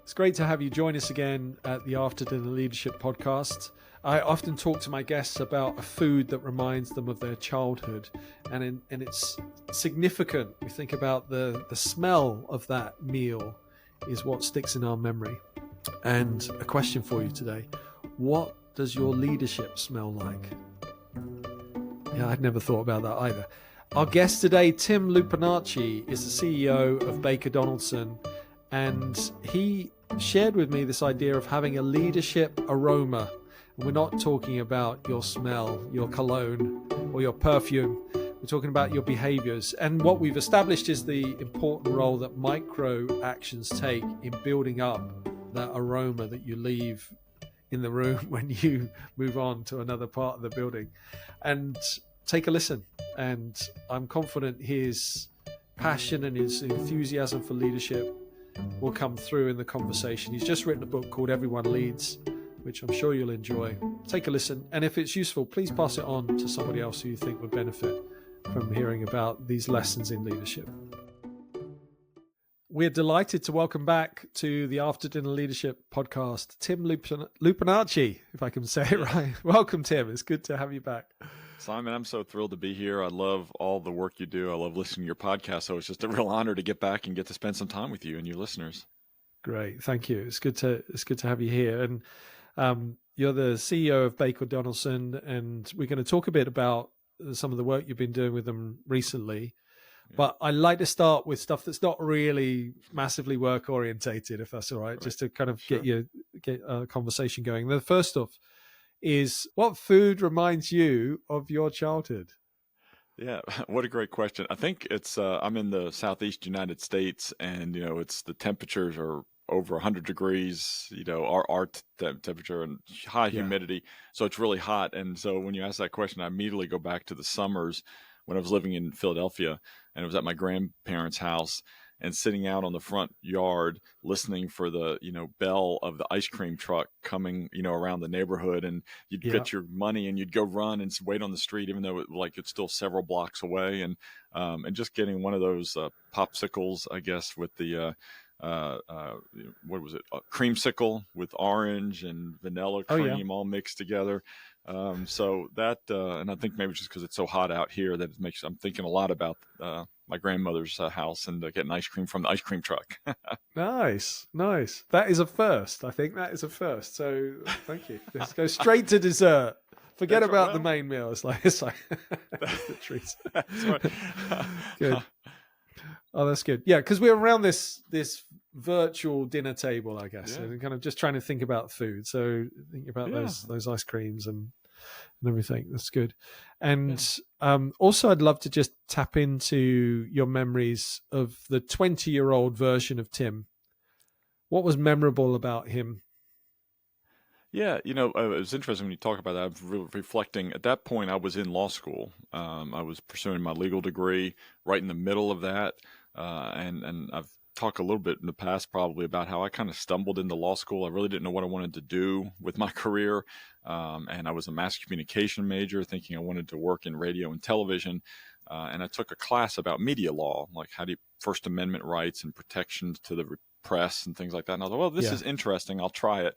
It's great to have you join us again at the After Dinner Leadership Podcast. I often talk to my guests about a food that reminds them of their childhood, and it's significant. We think about the smell of that meal is what sticks in our memory. And a question for you today: what does your leadership smell like? Yeah, I'd never thought about that either. Our guest today, Tim Lupinacci, is the CEO of Baker Donaldson, and he shared with me this idea of having a leadership aroma. And we're not talking about your smell, your cologne, or your perfume. We're talking about your behaviors. And what we've established is the important role that micro actions take in building up that aroma that you leave in the room when you move on to another part of the building. And take a listen. And I'm confident his passion and his enthusiasm for leadership will come through in the conversation. He's just written a book called Everyone Leads, which I'm sure you'll enjoy. Take a listen. And if it's useful, please pass it on to somebody else who you think would benefit from hearing about these lessons in leadership. We're delighted to welcome back to the After Dinner Leadership Podcast, Tim Lupinacci, if I can say it right. Welcome, Tim. It's good to have you back. Simon, I'm so thrilled to be here. I love all the work you do. I love listening to your podcast. So it's just a real honor to get back and get to spend some time with you and your listeners. Great. Thank you. It's good to have you here. And you're the CEO of Baker Donaldson, and we're going to talk a bit about some of the work you've been doing with them recently. Yeah. But I like to start with stuff that's not really massively work orientated, if that's all right, just to kind of get a conversation going. The first off is, what food reminds you of your childhood? Yeah, what a great question. I think it's I'm in the Southeast United States, and it's the temperatures are over 100 degrees, our temperature and high humidity. So it's really hot. And so when you ask that question, I immediately go back to the summers when I was living in Philadelphia, and it was at my grandparents' house and sitting out on the front yard listening for the, bell of the ice cream truck coming, around the neighborhood, and you'd get your money and you'd go run and wait on the street, even though it's still several blocks away. And just getting one of those popsicles, I guess, with the, what was it? Creamsicle with orange and vanilla cream all mixed together. So that, and I think maybe just because it's so hot out here that I'm thinking a lot about my grandmother's house and getting ice cream from the ice cream truck. Nice. That is a first. I think that is a first. So thank you. Let's go straight to dessert. Forget about the main meal. It's like that's the treat. That's right. Good. Oh, that's good. Yeah, because we're around this virtual dinner table, I guess, and kind of just trying to think about food. So think about those ice creams and everything. That's good. And also, I'd love to just tap into your memories of the 20-year-old version of Tim. What was memorable about him? Yeah, it was interesting when you talk about that. I was reflecting. At that point, I was in law school. I was pursuing my legal degree right in the middle of that. And I've talked a little bit in the past probably about how I kind of stumbled into law school. I really didn't know what I wanted to do with my career. And I was a mass communication major, thinking I wanted to work in radio and television. And I took a class about media law, like how do you First Amendment rights and protections to the press and things like that. And I thought, well, this is interesting. I'll try it.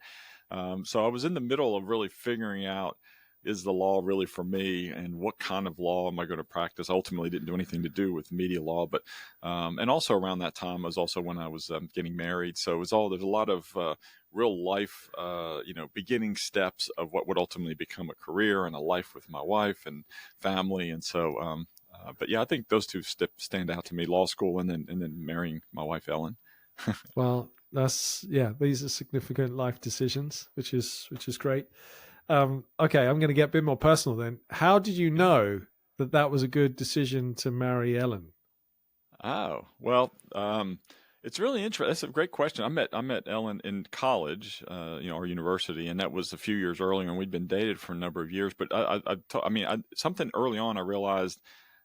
So I was in the middle of really figuring out, is the law really for me, and what kind of law am I going to practice? I ultimately didn't do anything to do with media law, but and also around that time was also when I was getting married. So it was there's a lot of real life, beginning steps of what would ultimately become a career and a life with my wife and family. And so, but yeah, I think those two stand out to me: law school and then marrying my wife, Ellen. Well, these are significant life decisions, which is great. Okay, I'm going to get a bit more personal then. How did you know that was a good decision to marry Ellen? Oh, well, it's really interesting. That's a great question. I met Ellen in college, our university, and that was a few years earlier, and we'd been dated for a number of years. But something early on, I realized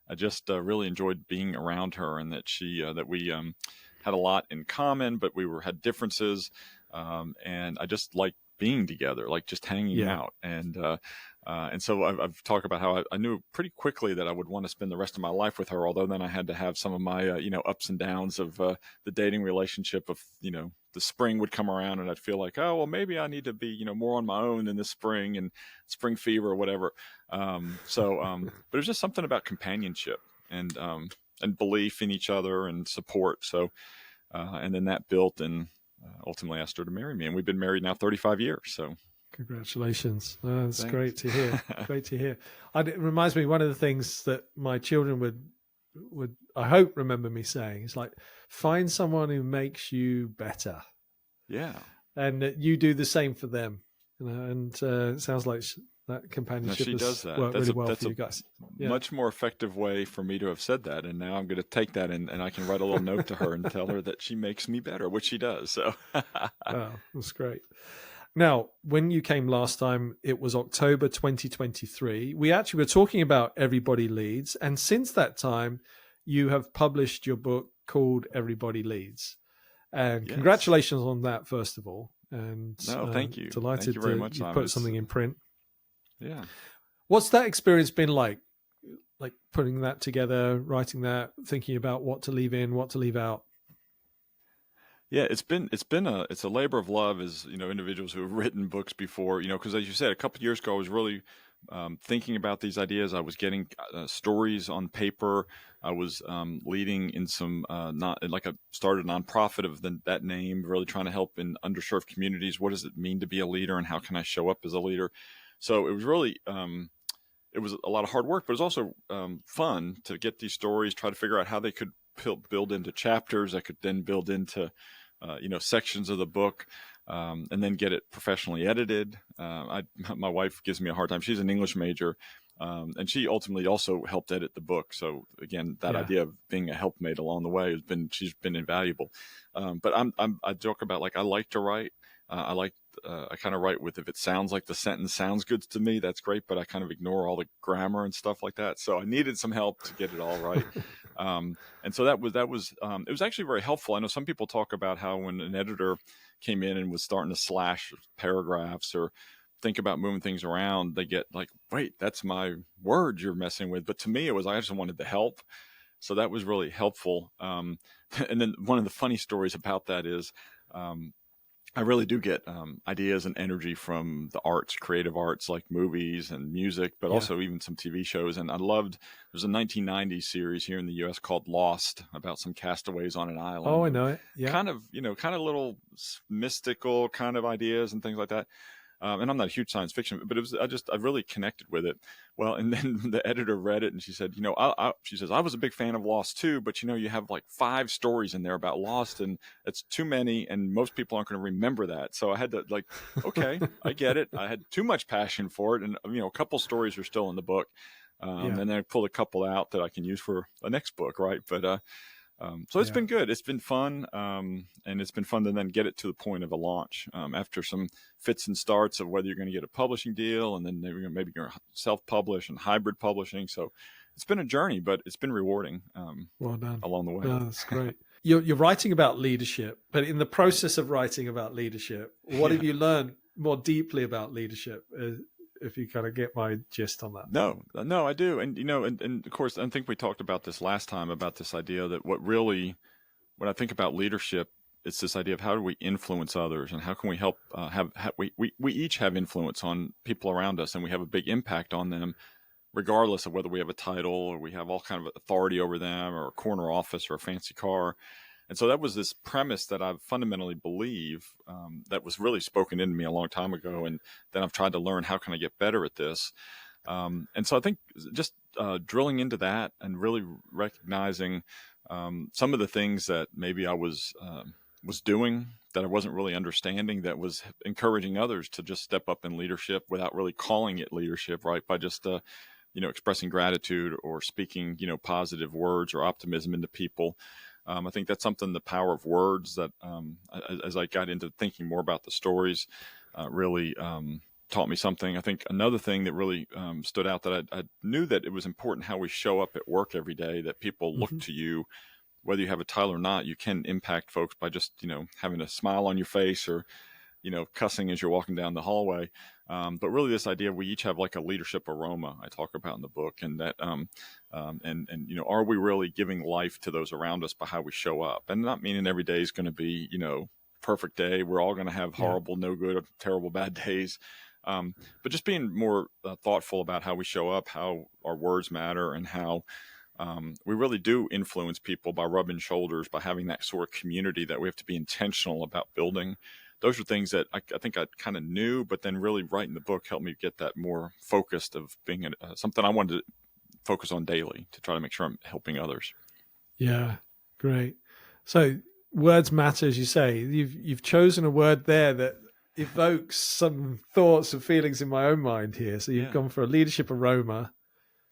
I just really enjoyed being around her, and that we had a lot in common, but we had differences, and I just liked being together, like just hanging out. And so I've talked about how I knew pretty quickly that I would want to spend the rest of my life with her, although then I had to have some of my, ups and downs of the dating relationship of, the the spring would come around and I'd feel like, oh, well, maybe I need to be, more on my own in the spring and spring fever or whatever. But it was just something about companionship and belief in each other and support. So, and then that built and ultimately asked her to marry me. And we've been married now 35 years. So congratulations. That's thanks. Great to hear. Great to hear. It reminds me, one of the things that my children would I hope remember me saying is like, find someone who makes you better. Yeah. And that you do the same for them. And it sounds like that companionship she does that. Worked really well for you guys. Yeah. Much more effective way for me to have said that. And now I'm going to take that and I can write a little note to her and tell her that she makes me better, which she does. So wow, that's great. Now, when you came last time, it was October 2023. We actually were talking about Everybody Leads. And since that time, you have published your book called Everybody Leads. And congratulations on that, first of all. And thank you. Delighted thank you very much, you Simon. put something in print. Yeah. What's that experience been like? Like putting that together, writing that, thinking about what to leave in, what to leave out? Yeah, it's a labor of love as, individuals who have written books before, because as you said, a couple of years ago, I was really thinking about these ideas. I was getting stories on paper. I was leading in some, started a nonprofit of that name, really trying to help in underserved communities. What does it mean to be a leader and how can I show up as a leader? So it was really, it was a lot of hard work, but it was also fun to get these stories, try to figure out how they could build into chapters. I could then build into, sections of the book, and then get it professionally edited. My wife gives me a hard time. She's an English major, and she ultimately also helped edit the book. So again, that idea of being a helpmate along the way she's been invaluable. But I joke about, like, I like to write. I kind of write with, if it sounds like the sentence sounds good to me, that's great, but I kind of ignore all the grammar and stuff like that. So I needed some help to get it all right. And so it was actually very helpful. I know some people talk about how when an editor came in and was starting to slash paragraphs or think about moving things around, they get like, wait, that's my word you're messing with. But to me, it was, I just wanted to help. So that was really helpful. And then one of the funny stories about that is, I really do get ideas and energy from the arts, creative arts, like movies and music, but also even some TV shows. And there's a 1990s series here in the U.S. called Lost, about some castaways on an island. Oh, I know it. Yeah. Kind of little mystical kind of ideas and things like that. And I'm not a huge science fiction, but I really connected with it. Well, and then the editor read it and she said, she says, I was a big fan of Lost too, but you have like 5 stories in there about Lost and it's too many and most people aren't going to remember that. So I had to okay, I get it. I had too much passion for it. And, a couple stories are still in the book. And then I pulled a couple out that I can use for the next book. Right. But, so it's been good. It's been fun. And it's been fun to then get it to the point of a launch, after some fits and starts of whether you're going to get a publishing deal and then maybe you're going to self-publish and hybrid publishing. So it's been a journey, but it's been rewarding, well done. Along the way. No, that's great. You're writing about leadership, but in the process of writing about leadership, what have you learned more deeply about leadership? If you kind of get my gist on that. No, I do. And, and of course, I think we talked about this last time about this idea that when I think about leadership, it's this idea of how do we influence others and how can we help we each have influence on people around us and we have a big impact on them, regardless of whether we have a title or we have all kind of authority over them or a corner office or a fancy car. And so that was this premise that I fundamentally believe, that was really spoken into me a long time ago. And then I've tried to learn, how can I get better at this? And so I think just drilling into that and really recognizing some of the things that maybe I was doing that I wasn't really understanding, that was encouraging others to just step up in leadership without really calling it leadership, right? By just, expressing gratitude or speaking, positive words or optimism into people. I think that's something, the power of words, that as I got into thinking more about the stories, really taught me something. I think another thing that really stood out, that I knew that it was important how we show up at work every day, that people look to you, whether you have a title or not. You can impact folks by just, having a smile on your face or, cussing as you're walking down the hallway. But really this idea, we each have like a leadership aroma I talk about in the book, and that, are we really giving life to those around us by how we show up? And not meaning every day is going to be, perfect day. We're all going to have horrible, no good, terrible, bad days. But just being more thoughtful about how we show up, how our words matter, and how we really do influence people by rubbing shoulders, by having that sort of community that we have to be intentional about building. Those are things that I think I kind of knew, but then really writing the book helped me get that more focused of being something I wanted to focus on daily to try to make sure I'm helping others. Yeah, great. So words matter, as you say. You've chosen a word there that evokes some thoughts and feelings in my own mind here. So you've gone for a leadership aroma,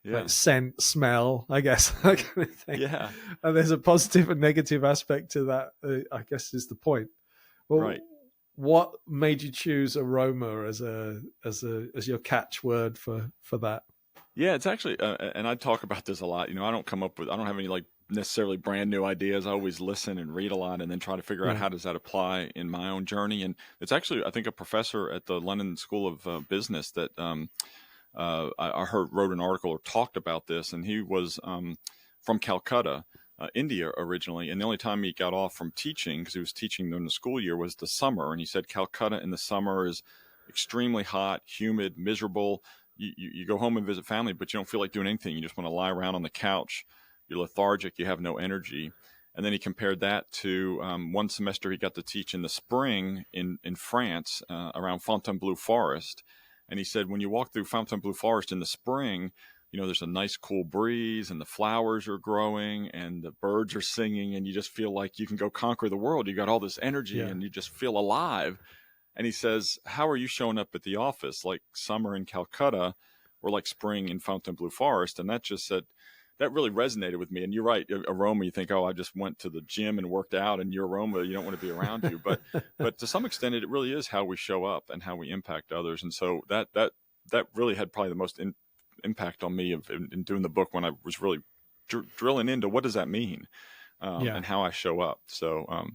like scent, smell, I guess, that kind of thing. Yeah. And there's a positive and negative aspect to that, I guess is the point. Well, right. What made you choose aroma as your catchword for that? Yeah, it's actually, and I talk about this a lot. I don't have any like necessarily brand new ideas. I always listen and read a lot and then try to figure out how does that apply in my own journey. And it's actually, I think, a professor at the London School of Business that I heard wrote an article or talked about this, and he was from Calcutta, India originally, and the only time he got off from teaching, because he was teaching during the school year, was the summer. And he said Calcutta in the summer is extremely hot, humid, miserable. You go home and visit family, but you don't feel like doing anything. You just want to lie around on the couch. You're lethargic. You have no energy. And then he compared that to one semester he got to teach in the spring in France around Fontainebleau Forest. And he said when you walk through Fontainebleau Forest in the spring, there's a nice cool breeze and the flowers are growing and the birds are singing and you just feel like you can go conquer the world. You got all this energy and you just feel alive. And he says, how are you showing up at the office? Like summer in Calcutta or like spring in Fontainebleau Forest? And that really resonated with me. And you're right, aroma, you think, I just went to the gym and worked out, and your aroma, you don't want to be around you. But to some extent, it really is how we show up and how we impact others. And so that really had probably the most impact on me in doing the book, when I was really drilling into what does that mean and how I show up. So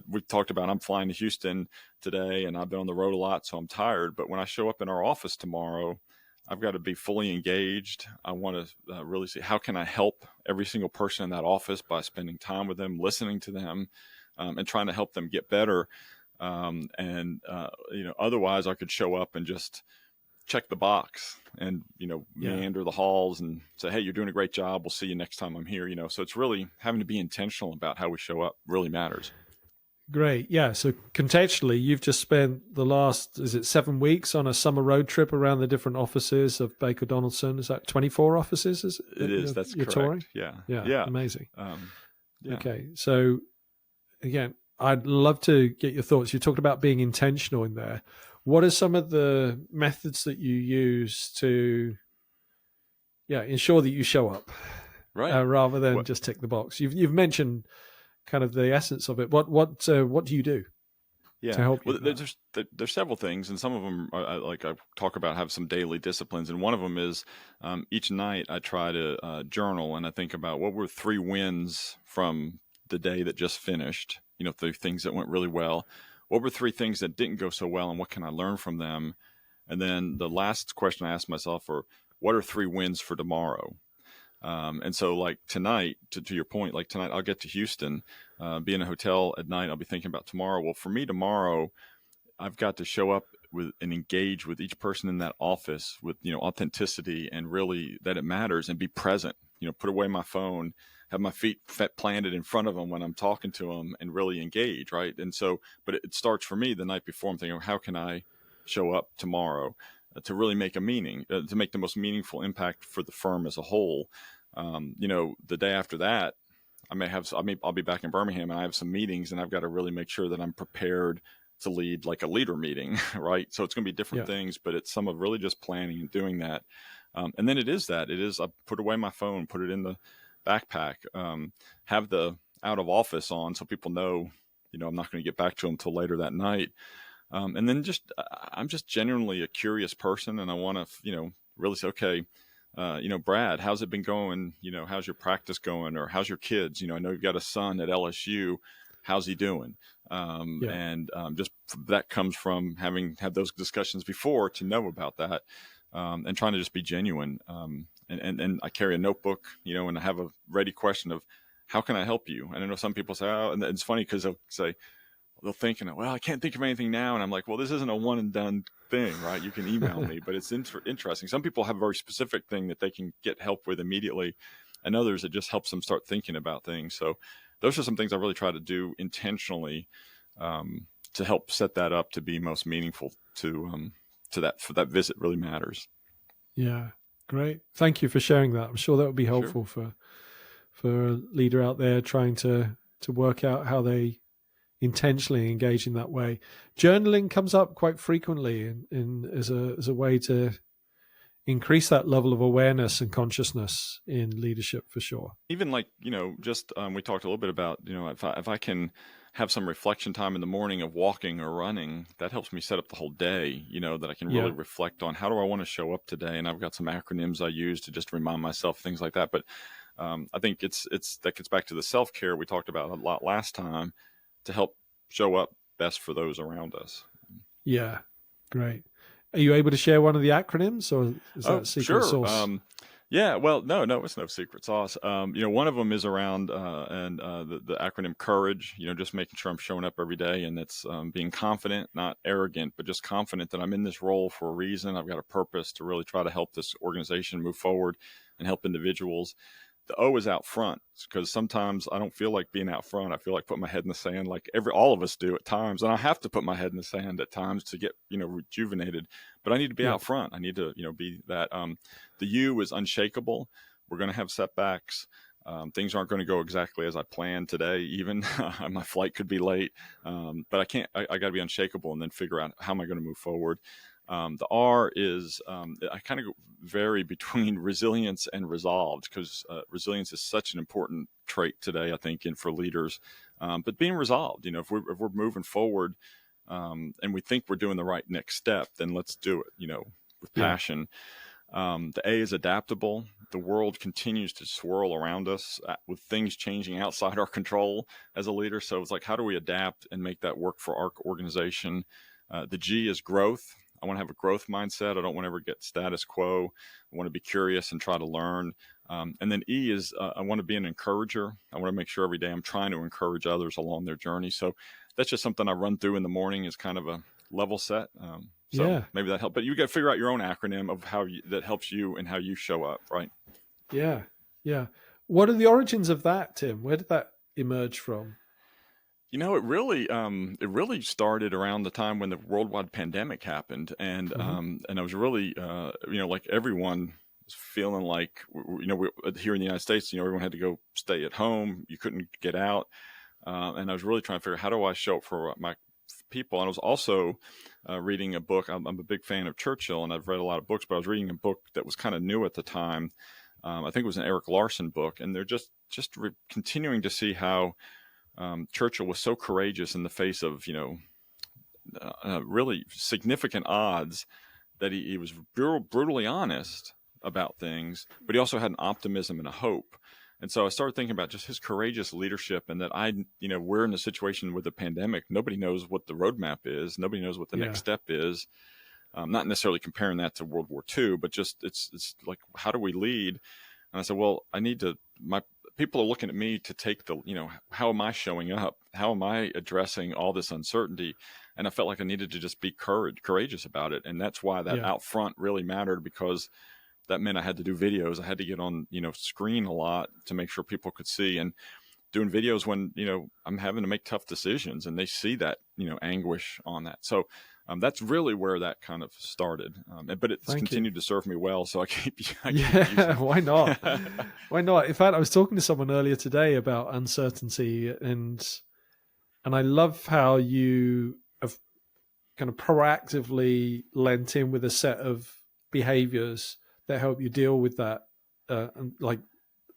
we talked about, I'm flying to Houston today and I've been on the road a lot, so I'm tired. But when I show up in our office tomorrow, I've got to be fully engaged. I want to really see how can I help every single person in that office by spending time with them, listening to them, and trying to help them get better. Otherwise I could show up and just check the box and, meander the halls and say, hey, you're doing a great job. We'll see you next time I'm here. So it's really having to be intentional about how we show up really matters. Great. Yeah. So contextually, you've just spent the last, 7 weeks on a summer road trip around the different offices of Baker Donaldson. Is that 24 offices? It is. That's correct. Touring? Yeah. Amazing. Okay. So again, I'd love to get your thoughts. You talked about being intentional in there. What are some of the methods that you use to, ensure that you show up, right? Rather than just tick the box? You've mentioned kind of the essence of it. What do you do? To help you? Well, there's several things, and some of them are, like I talk about, have some daily disciplines, and one of them is each night I try to journal, and I think about what were 3 wins from the day that just finished. 3 things that went really well. What were 3 things that didn't go so well, and what can I learn from them? And then the last question I asked myself are, what are 3 wins for tomorrow? And so like tonight, to your point, like tonight I'll get to Houston, be in a hotel at night. I'll be thinking about tomorrow. Well, for me tomorrow, I've got to show up with and engage with each person in that office with, authenticity and really that it matters, and be present, put away my phone, have my feet planted in front of them when I'm talking to them, and really engage. Right. And so, but it starts for me the night before. I'm thinking, how can I show up tomorrow to really make a meaning, to make the most meaningful impact for the firm as a whole. The day after that, I'll be back in Birmingham and I have some meetings, and I've got to really make sure that I'm prepared to lead like a leader meeting. Right. So it's going to be different things, but it's some of really just planning and doing that. And then it is I put away my phone, put it in the backpack, have the out of office on so people know, I'm not going to get back to them till later that night. And then I'm just genuinely a curious person, and I want to, really say, okay, Brad, how's it been going? How's your practice going? Or how's your kids? I know you've got a son at LSU. How's he doing? And just that comes from having had those discussions before to know about that, and trying to just be genuine. And I carry a notebook, and I have a ready question of, how can I help you? And I know some people say, oh, and it's funny because they'll say, they'll think, well, I can't think of anything now. And I'm like, well, this isn't a one and done thing, right? You can email me, but it's interesting. Some people have a very specific thing that they can get help with immediately, and others, it just helps them start thinking about things. So those are some things I really try to do intentionally to help set that up to be most meaningful to that, for that visit really matters. Yeah, great. Thank you for sharing that. I'm sure that would be helpful for a leader out there trying to work out how they intentionally engage in that way. Journaling comes up quite frequently as a way to increase that level of awareness and consciousness in leadership, for sure. Even like, just we talked a little bit about, if I can have some reflection time in the morning of walking or running, that helps me set up the whole day, that I can really reflect on how do I want to show up today. And I've got some acronyms I use to just remind myself, things like that. But I think that gets back to the self-care we talked about a lot last time, to help show up best for those around us. Yeah, great. Are you able to share one of the acronyms, or is that secret sauce? Yeah, well, no, it's no secret sauce. One of them is around the acronym COURAGE. Just making sure I'm showing up every day, and it's being confident, not arrogant, but just confident that I'm in this role for a reason. I've got a purpose to really try to help this organization move forward and help individuals. The O is out front, because sometimes I don't feel like being out front. I feel like putting my head in the sand, like all of us do at times. And I have to put my head in the sand at times to get, rejuvenated, but I need to be out front. I need to, be that. The U is unshakable. We're going to have setbacks. Things aren't going to go exactly as I planned today. Even my flight could be late, but I got to be unshakable and then figure out how am I going to move forward. The R is, I kind of vary between resilience and resolved, because resilience is such an important trait today, I think, and for leaders. But being resolved, if we're moving forward and we think we're doing the right next step, then let's do it, with passion. The A is adaptable. The world continues to swirl around us with things changing outside our control as a leader. So it's like, how do we adapt and make that work for our organization? The G is growth. I want to have a growth mindset. I don't want to ever get status quo. I want to be curious and try to learn. And then E is I want to be an encourager. I want to make sure every day I'm trying to encourage others along their journey. So that's just something I run through in the morning as kind of a level set. So maybe that helps. But you got to figure out your own acronym of that helps you and how you show up, right? Yeah. What are the origins of that, Tim? Where did that emerge from? It really started around the time when the worldwide pandemic happened, and I was really, like everyone was feeling like, here in the United States, everyone had to go stay at home. You couldn't get out, and I was really trying to figure out, how do I show up for my people? And I was also reading a book. I'm a big fan of Churchill, and I've read a lot of books, but I was reading a book that was kind of new at the time. I think it was an Eric Larson book, and they're just continuing to see how Churchill was so courageous in the face of, really significant odds, that he was brutally honest about things, but he also had an optimism and a hope. And so I started thinking about just his courageous leadership, and that we're in a situation with a pandemic. Nobody knows what the roadmap is. Nobody knows what the next step is. Not necessarily comparing that to World War II, but just it's like, how do we lead? And I said, well, my people are looking at me to take how am I showing up? How am I addressing all this uncertainty? And I felt like I needed to just be courageous about it. And that's why that out front really mattered, because that meant I had to do videos. I had to get on, screen a lot to make sure people could see, and doing videos when, I'm having to make tough decisions, and they see that, anguish on that. So that's really where that kind of started. But it's continued to serve me well. So I keep why not? Why not? In fact, I was talking to someone earlier today about uncertainty, and I love how you have kind of proactively lent in with a set of behaviors that help you deal with that. And like,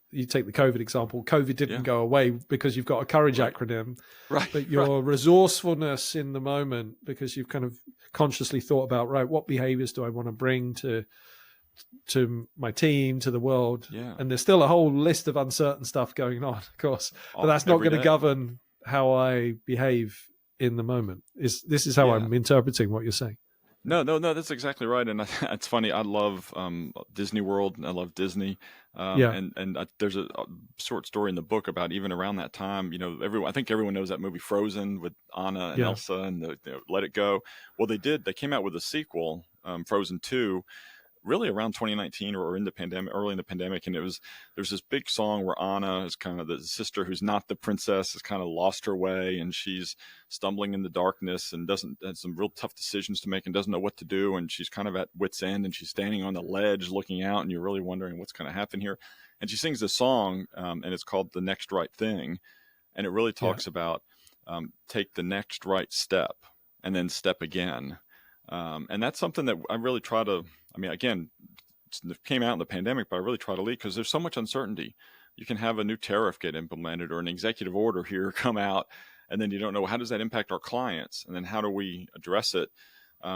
you take the COVID example. COVID didn't go away because you've got a courage acronym, right? But your resourcefulness in the moment, because you've kind of consciously thought about, right, what behaviors do I want to bring to my team, to the world? Yeah. And there's still a whole list of uncertain stuff going on, of course, but that's not going to govern how I behave in the moment. This is how I'm interpreting what you're saying. No. That's exactly right. And it's funny. I love Disney World. And I love Disney. Yeah, There's a short story in the book about even around that time. Everyone. I think everyone knows that movie Frozen with Anna and yeah, Elsa and Let It Go. Well, they did. They came out with a sequel, Frozen 2, really around 2019 or in the pandemic, early in the pandemic. And there's this big song where Anna is kind of the sister who's not the princess, has kind of lost her way, and she's stumbling in the darkness and has some real tough decisions to make and doesn't know what to do. And she's kind of at wit's end, and she's standing on the ledge looking out, and you're really wondering what's going to happen here. And she sings this song, and it's called The Next Right Thing. And it really yeah, talks about take the next right step and then step again. And that's something that I really try to, I mean, again, it came out in the pandemic, but I really try to lead because there's so much uncertainty. You can have a new tariff get implemented or an executive order here come out, and then you don't know how does that impact our clients, and then how do we address it?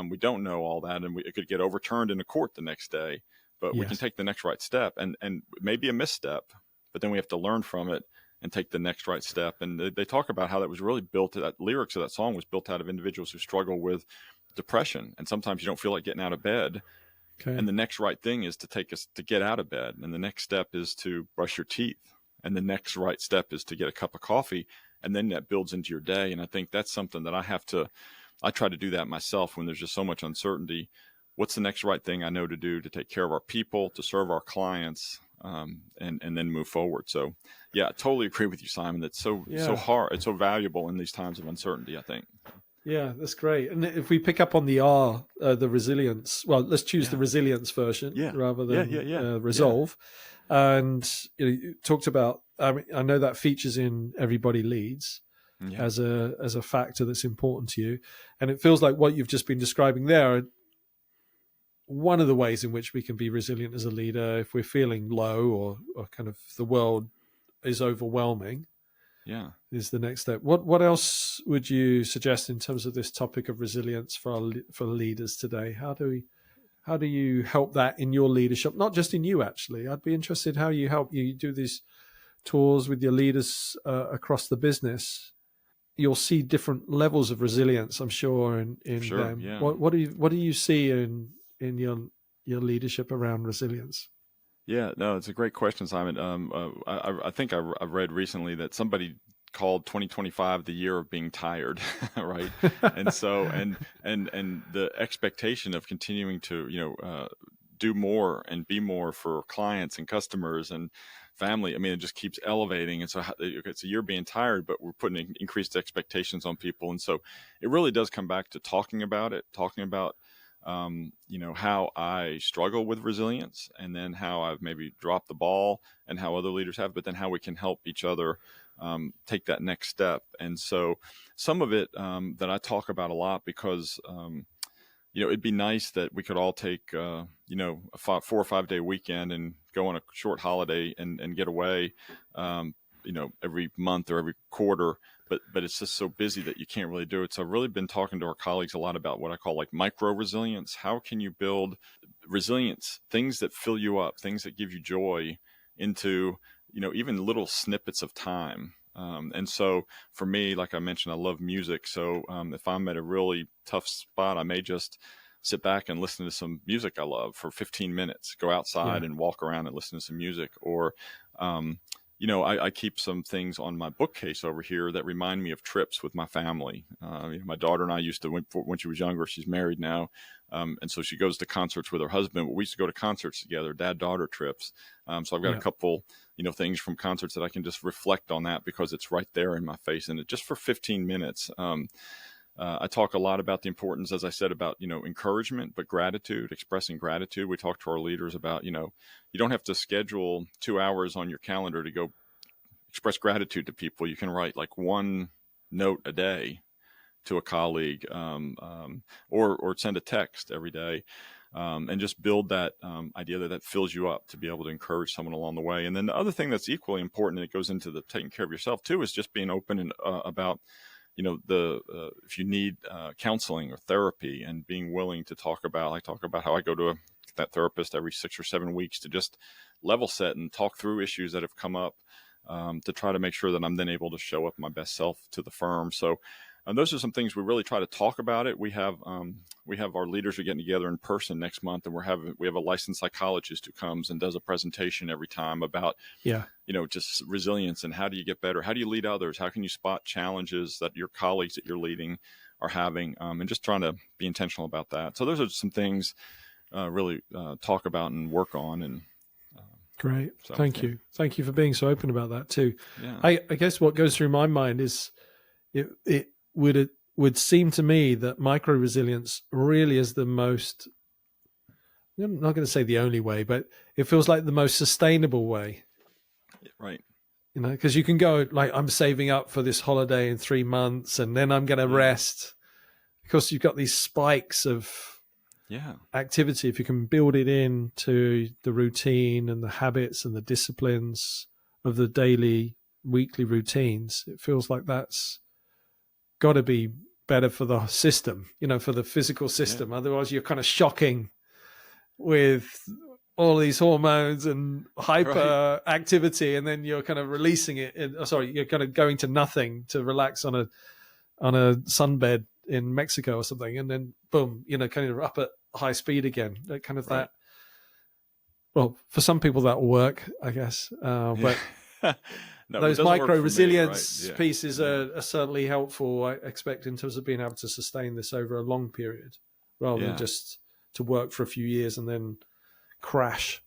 We don't know all that, and it could get overturned in a court the next day. But we can yes, take the next right step, and maybe a misstep, but then we have to learn from it and take the next right step. And they talk about how that was really built. That lyrics of that song was built out of individuals who struggle with depression, and sometimes you don't feel like getting out of bed. okay, And the next right thing is to get out of bed. And the next step is to brush your teeth. And the next right step is to get a cup of coffee. And then that builds into your day. And I think that's something that I try to do that myself when there's just so much uncertainty. What's the next right thing I know to do to take care of our people, to serve our clients, and then move forward. So yeah, I totally agree with you, Simon. That's so yeah. hard. It's so valuable in these times of uncertainty, I think. Yeah, that's great. And if we pick up on the R, the resilience, well, let's choose the Yeah. resilience version Yeah. rather than Yeah. resolve. And you talked about, I mean, I know that features in Everybody Leads Yeah. as a factor that's important to you. And it feels like what you've just been describing there, one of the ways in which we can be resilient as a leader if we're feeling low or kind of the world is overwhelming. Yeah. Is the next step. What else would you suggest in terms of this topic of resilience for leaders today? How do you help that in your leadership? Not just in you, actually. I'd be interested how you help. You do these tours with your leaders across the business. You'll see different levels of resilience, I'm sure, in Sure. them. Yeah. What do you see in your leadership around resilience? Yeah, no, it's a great question, Simon. I think I've read recently that somebody called 2025 the year of being tired, right? And so, and the expectation of continuing to, do more and be more for clients and customers and family. I mean, it just keeps elevating. And so it's a year being tired, but we're putting increased expectations on people. And so it really does come back to talking about how I struggle with resilience, and then how I've maybe dropped the ball and how other leaders have, but then how we can help each other take that next step. And so some of it that I talk about a lot because, it'd be nice that we could all take, a 4 or 5 day weekend and go on a short holiday and get away, every month or every quarter. But it's just so busy that you can't really do it. So I've really been talking to our colleagues a lot about what I call like micro resilience. How can you build resilience, things that fill you up, things that give you joy into, even little snippets of time. And so for me, like I mentioned, I love music. So if I'm at a really tough spot, I may just sit back and listen to some music I love for 15 minutes, go outside and walk around and listen to some music. Or, I keep some things on my bookcase over here that remind me of trips with my family. My daughter and I used to, when she was younger, she's married now. And so she goes to concerts with her husband. We used to go to concerts together, dad-daughter trips. So I've got a couple, things from concerts that I can just reflect on that because it's right there in my face. And just for 15 minutes, I talk a lot about the importance, as I said, about, encouragement, but gratitude, expressing gratitude. We talk to our leaders about, you don't have to schedule 2 hours on your calendar to go express gratitude to people. You can write like one note a day to a colleague, or send a text every day, and just build that idea that fills you up to be able to encourage someone along the way. And then the other thing that's equally important, and it goes into the taking care of yourself too, is just being open and about if you need counseling or therapy, and being willing to talk about. I talk about how I go to that therapist every 6 or 7 weeks to just level set and talk through issues that have come up, to try to make sure that I'm then able to show up my best self to the firm. So those are some things we really try to talk about it. We have our leaders are getting together in person next month, and we have a licensed psychologist who comes and does a presentation every time about just resilience and how do you get better, how do you lead others, how can you spot challenges that your colleagues that you're leading are having, and just trying to be intentional about that. So those are some things really talk about and work on. And great, thank you for being so open about that too. Yeah. I guess what goes through my mind is it would seem to me that micro resilience really is the most, I'm not going to say the only way, but it feels like the most sustainable way. Right. Because you can go like, I'm saving up for this holiday in 3 months and then I'm going to rest. Because you've got these spikes of activity. If you can build it into the routine and the habits and the disciplines of the daily, weekly routines, it feels like that's got to be better for the system, for the physical system. Otherwise you're kind of shocking with all these hormones and hyper activity, and then you're kind of releasing it. You're kind of going to nothing to relax on a sunbed in Mexico or something, and then boom, kind of up at high speed again. That kind of that. Well, for some people that will work, I guess. But no, those micro resilience pieces are certainly helpful, I expect, in terms of being able to sustain this over a long period, rather than just to work for a few years and then crash.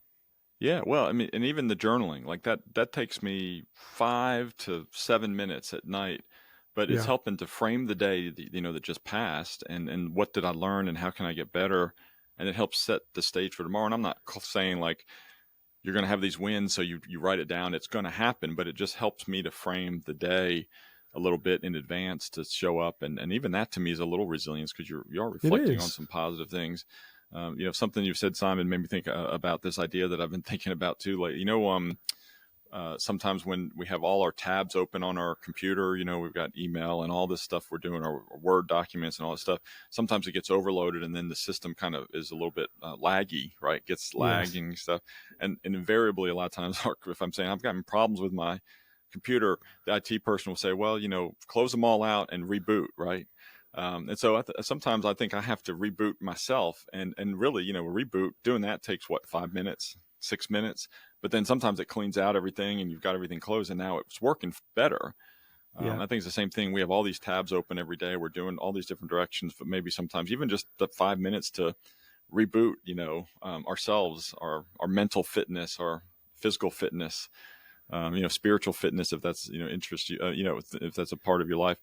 Yeah, well, I mean, and even the journaling, like that takes me 5 to 7 minutes at night, but it's helping to frame the day, that just passed, and what did I learn, and how can I get better, and it helps set the stage for tomorrow. And I'm not saying like you're going to have these wins, so you write it down, it's going to happen, but it just helps me to frame the day a little bit in advance to show up, and even that to me is a little resilience, because you are reflecting on some positive things. Something you've said, Simon, made me think about this idea that I've been thinking about too. Like, sometimes when we have all our tabs open on our computer, we've got email and all this stuff we're doing, our Word documents and all this stuff. Sometimes it gets overloaded, and then the system kind of is a little bit laggy, right? Gets lagging stuff. And invariably, a lot of times, if I'm saying I've gotten problems with my computer, the IT person will say, well, close them all out and reboot, right? And so sometimes I think I have to reboot myself, and really, a reboot, doing that takes 5 minutes, 6 minutes, but then sometimes it cleans out everything and you've got everything closed and now it's working better. I think it's the same thing. We have all these tabs open every day. We're doing all these different directions, but maybe sometimes even just the 5 minutes to reboot, ourselves, our mental fitness, our physical fitness, spiritual fitness, if that's, interests you, if that's a part of your life.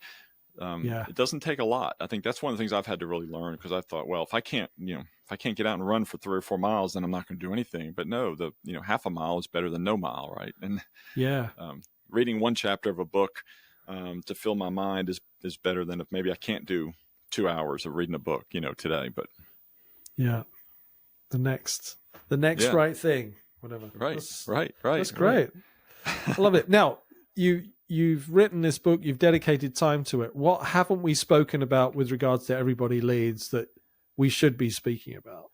It doesn't take a lot. I think that's one of the things I've had to really learn, because I thought, well, if I can't get out and run for 3 or 4 miles, then I'm not going to do anything. But no, half a mile is better than no mile, right? And reading one chapter of a book to fill my mind is better than if maybe I can't do 2 hours of reading a book, today. But the next right thing, whatever. Right. That's great. I love it. Now You've written this book, you've dedicated time to it. What haven't we spoken about with regards to Everybody Leads that we should be speaking about?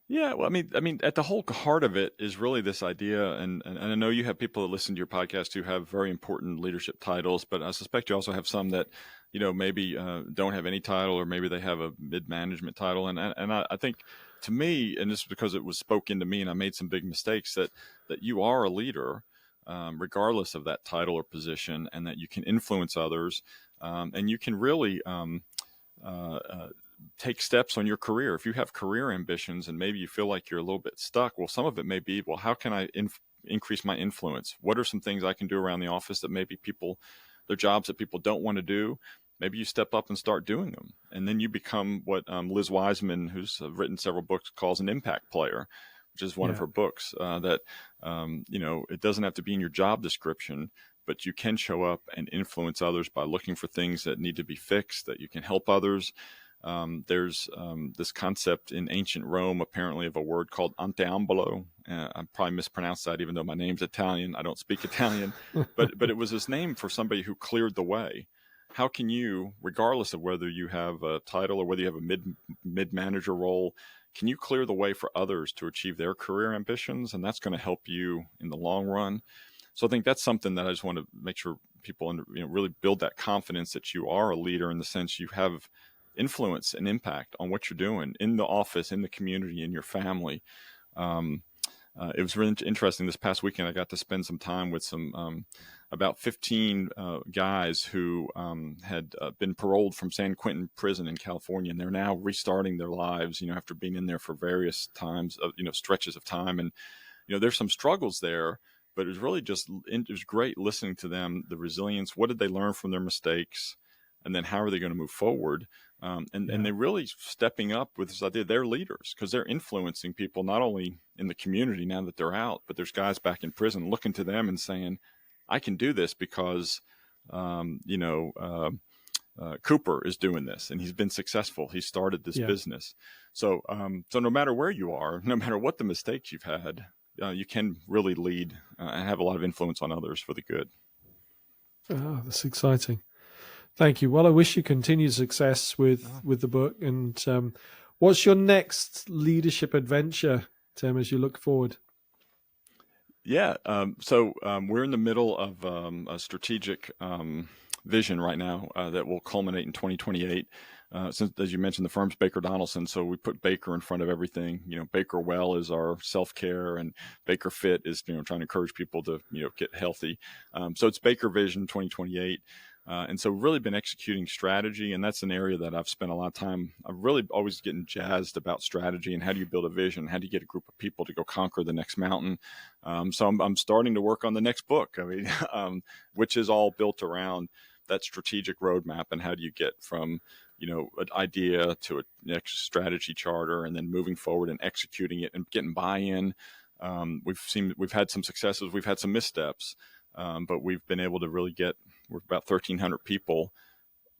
Yeah, well, I mean, at the whole heart of it is really this idea, and I know you have people that listen to your podcast who have very important leadership titles, but I suspect you also have some that, maybe don't have any title, or maybe they have a mid-management title. And I think, to me, and this is because it was spoken to me and I made some big mistakes, that you are a leader, regardless of that title or position, and that you can influence others, and you can really take steps on your career. If you have career ambitions and maybe you feel like you're a little bit stuck, well, some of it may be, well, how can I increase my influence? What are some things I can do around the office that maybe they're jobs that people don't want to do? Maybe you step up and start doing them, and then you become what Liz Wiseman, who's written several books, calls an impact player, which is one of her books, that, it doesn't have to be in your job description, but you can show up and influence others by looking for things that need to be fixed, that you can help others. There's this concept in ancient Rome, apparently, of a word called anteambolo. I probably mispronounced that, even though my name's Italian. I don't speak Italian, but it was this name for somebody who cleared the way. How can you, regardless of whether you have a title or whether you have a mid-manager role, can you clear the way for others to achieve their career ambitions? And that's going to help you in the long run. So I think that's something that I just want to make sure people and really build that confidence that you are a leader in the sense you have influence and impact on what you're doing in the office, in the community, in your family. It was really interesting. This past weekend, I got to spend some time with some about 15 guys who had been paroled from San Quentin prison in California, and they're now restarting their lives, after being in there for various times of, stretches of time. And, there's some struggles there, but it was really it was great listening to them, the resilience. What did they learn from their mistakes? And then how are they going to move forward? And they're really stepping up with this idea. They're leaders because they're influencing people, not only in the community now that they're out, but there's guys back in prison looking to them and saying, I can do this because, Cooper is doing this and he's been successful. He started this business. So no matter where you are, no matter what the mistakes you've had, you can really lead and have a lot of influence on others for the good. Oh, that's exciting. Thank you. Well, I wish you continued success with the book. And what's your next leadership adventure, Tim, as you look forward? Yeah. So we're in the middle of a strategic vision right now that will culminate in 2028. Since, as you mentioned, the firm's Baker Donaldson, so we put Baker in front of everything. Baker Well is our self-care, and Baker Fit is trying to encourage people to get healthy. So it's Baker Vision 2028. And so we've really been executing strategy, and that's an area that I've spent a lot of time. I'm really always getting jazzed about strategy and how do you build a vision? How do you get a group of people to go conquer the next mountain? So I'm starting to work on the next book, which is all built around that strategic roadmap and how do you get from an idea to a next strategy charter and then moving forward and executing it and getting buy-in. We've had some successes, we've had some missteps, but we've been able to really we're about 1,300 people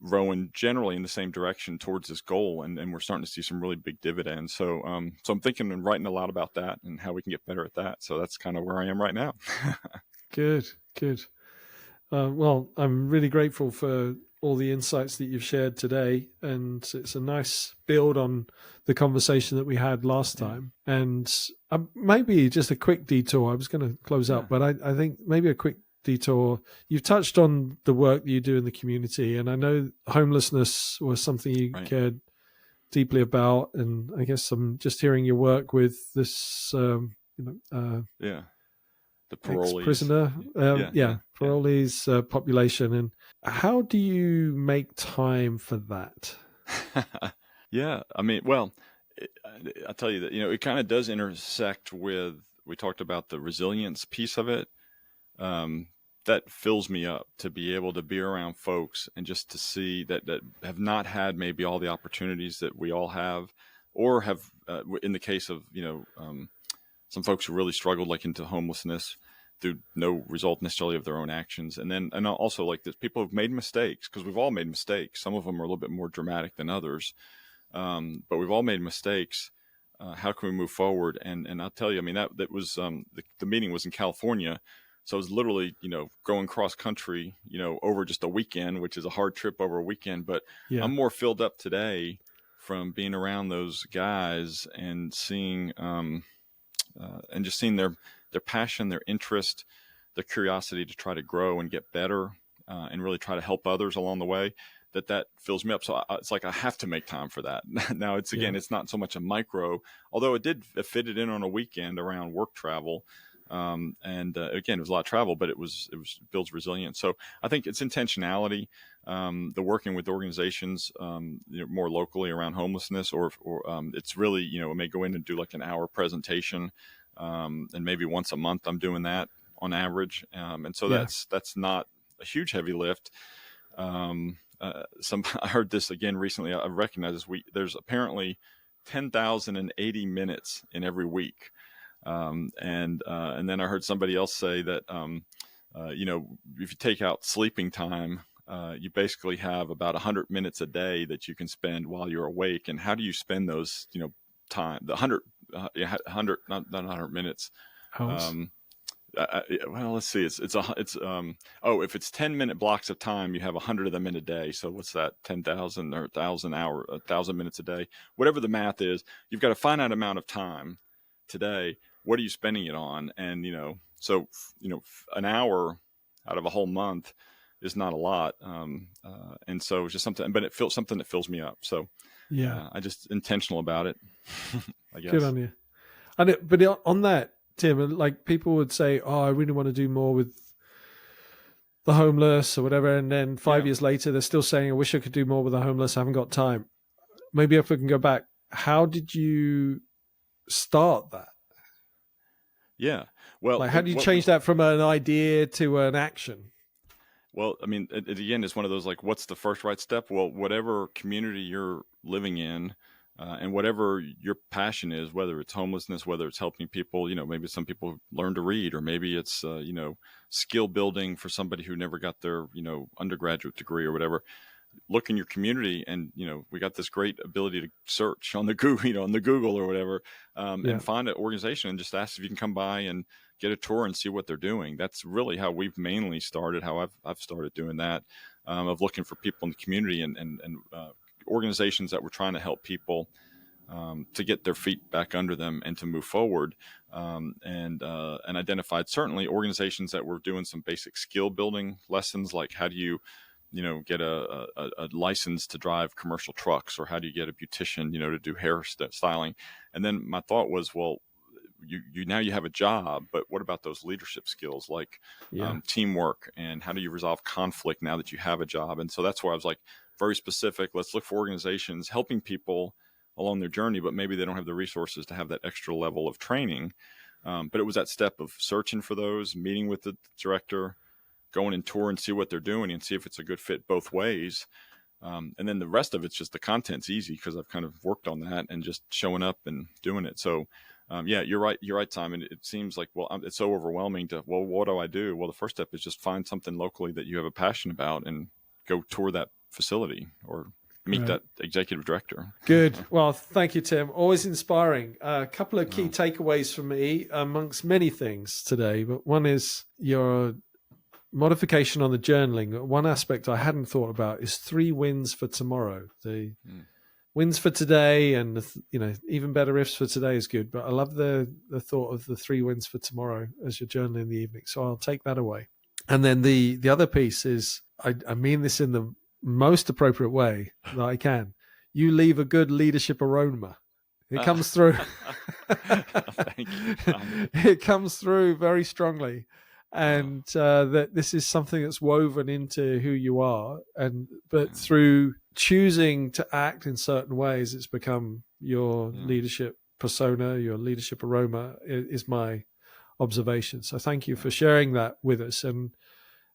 rowing generally in the same direction towards this goal. And we're starting to see some really big dividends. So I'm thinking and writing a lot about that and how we can get better at that. So that's kind of where I am right now. Good. Well, I'm really grateful for all the insights that you've shared today. And it's a nice build on the conversation that we had last time. And maybe just a quick detour. I was going to close out, but I think maybe a quick detour. You've touched on the work that you do in the community, and I know homelessness was something you cared deeply about. And I guess I'm just hearing your work with this, the parolees, ex-prisoner, parolees population. And how do you make time for that? I tell you that it kind of does intersect with. We talked about the resilience piece of it. That fills me up to be able to be around folks and just to see that have not had maybe all the opportunities that we all have, or have, in the case of, some folks who really struggled like into homelessness through no result necessarily of their own actions. And also like this, people have made mistakes, because we've all made mistakes. Some of them are a little bit more dramatic than others. But we've all made mistakes. How can we move forward? And I'll tell you, that was, the meeting was in California. So it was literally, going cross country, over just a weekend, which is a hard trip over a weekend. But I'm more filled up today from being around those guys and seeing, and just seeing their passion, their interest, their curiosity to try to grow and get better, and really try to help others along the way. That fills me up. So it's like I have to make time for that. Now it's it's not so much a micro, although it did fit it in on a weekend around work travel. Again, it was a lot of travel, but it builds resilience. So I think it's intentionality, the working with organizations, more locally around homelessness, or it's really, I may go in and do like an hour presentation, and maybe once a month I'm doing that on average. And so that's not a huge heavy lift. I heard this again recently. I recognize this week. There's apparently 10,080 minutes in every week. And then I heard somebody else say that, if you take out sleeping time, you basically have about 100 minutes a day that you can spend while you're awake. And how do you spend those, time, the 100, not 100 minutes. Well, let's see. If it's 10-minute blocks of time, you have 100 of them in a day. So what's that? 10,000 or 1,000 minutes a day, whatever the math is. You've got a finite amount of time today. What are you spending it on? And, so, an hour out of a whole month is not a lot. And so it's just something, but it feels something that fills me up. So I just intentional about it, I guess. Good on you. But on that, Tim, like people would say, oh, I really want to do more with the homeless or whatever. And then 5 years later, they're still saying, I wish I could do more with the homeless. I haven't got time. Maybe if we can go back, how did you start that? Yeah. Well, like, how do you change that from an idea to an action? Well, I mean, it again, it's one of those, like, what's the first right step? Well, whatever community you're living in, and whatever your passion is, whether it's homelessness, whether it's helping people, maybe some people learn to read, or maybe it's, skill building for somebody who never got their, undergraduate degree or whatever. Look in your community, and we got this great ability to search on the Google, on the Google or whatever, and find an organization and just ask if you can come by and get a tour and see what they're doing. That's really how we've mainly started. How I've started doing that, of looking for people in the community and organizations that were trying to help people to get their feet back under them and to move forward, and identified certainly organizations that were doing some basic skill building lessons, like how do you get a license to drive commercial trucks, or how do you get a beautician, to do hair styling. And then my thought was, well, you now you have a job, but what about those leadership skills, like teamwork, and how do you resolve conflict now that you have a job? And so that's where I was like, very specific. Let's look for organizations helping people along their journey, but maybe they don't have the resources to have that extra level of training. But it was that step of searching for those, meeting with the director, going and tour and see what they're doing and see if it's a good fit both ways. And then the rest of it's just the content's easy because I've kind of worked on that and just showing up and doing it. So you're right. You're right, Simon. It seems like, well, it's so overwhelming to, well, what do I do? Well, the first step is just find something locally that you have a passion about and go tour that facility or meet that executive director. Good. Well, thank you, Tim. Always inspiring. A couple of key takeaways for me amongst many things today, but one is your modification on the journaling. One aspect I hadn't thought about is 3 wins for tomorrow. The wins for today, and even better ifs for today is good. But I love the thought of the 3 wins for tomorrow as you're journaling in the evening. So I'll take that away. And then the other piece is, I mean this in the most appropriate way that I can. You leave a good leadership aroma. It comes through. Thank you. It comes through very strongly. And that this is something that's woven into who you are, but through choosing to act in certain ways, it's become your leadership persona, your leadership aroma is my observation. So thank you for sharing that with us, and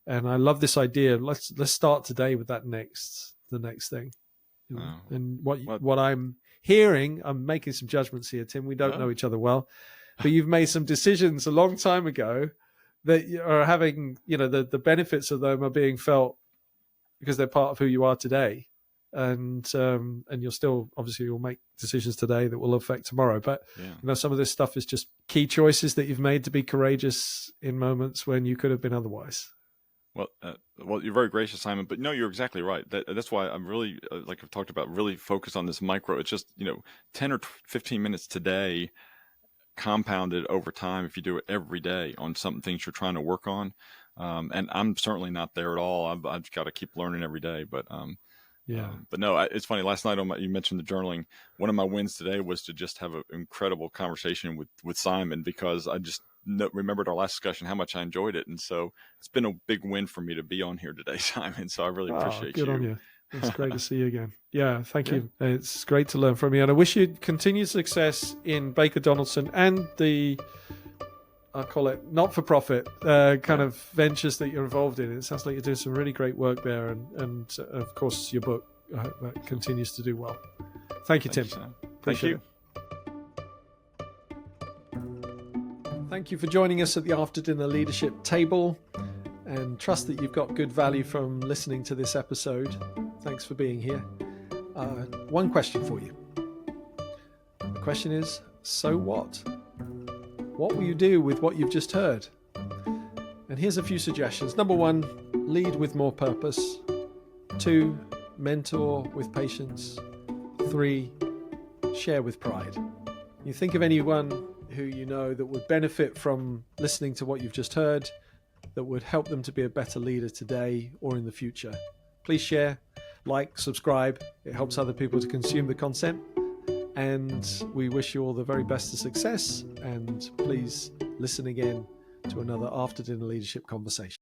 I love this idea. Let's start today with the next thing. And what I'm hearing, I'm making some judgments here, Tim. We don't know each other well, but you've made some decisions a long time ago that are having, the benefits of them are being felt because they're part of who you are today. And you'll still, obviously you'll make decisions today that will affect tomorrow. But, some of this stuff is just key choices that you've made to be courageous in moments when you could have been otherwise. Well, you're very gracious, Simon, but no, you're exactly right. That's why I'm really, like I've talked about, really focused on this micro. It's just, 10 or 15 minutes today, compounded over time if you do it every day on some things you're trying to work on. And I'm certainly not there at all. I've got to keep learning every day. But no, it's funny. Last night you mentioned the journaling. One of my wins today was to just have an incredible conversation with Simon, because I just remembered our last discussion, how much I enjoyed it. And so it's been a big win for me to be on here today, Simon. So I really appreciate you. Good on you. It's great to see you again. Yeah, thank you. It's great to learn from you. And I wish you continued success in Baker Donaldson and the, I'll call it not-for-profit kind of ventures that you're involved in. It sounds like you're doing some really great work there. And of course, your book, I hope that continues to do well. Thank you, Tim. Thank you. Thank you for joining us at the After Dinner Leadership Table, and trust that you've got good value from listening to this episode. Thanks for being here. One question for you. The question is, so what? What will you do with what you've just heard? And here's a few suggestions. Number 1, lead with more purpose. 2, mentor with patience. 3, share with pride. You think of anyone who you know that would benefit from listening to what you've just heard, that would help them to be a better leader today or in the future. Please share, like, subscribe. It helps other people to consume the content. And we wish you all the very best of success. And please listen again to another After Dinner Leadership conversation.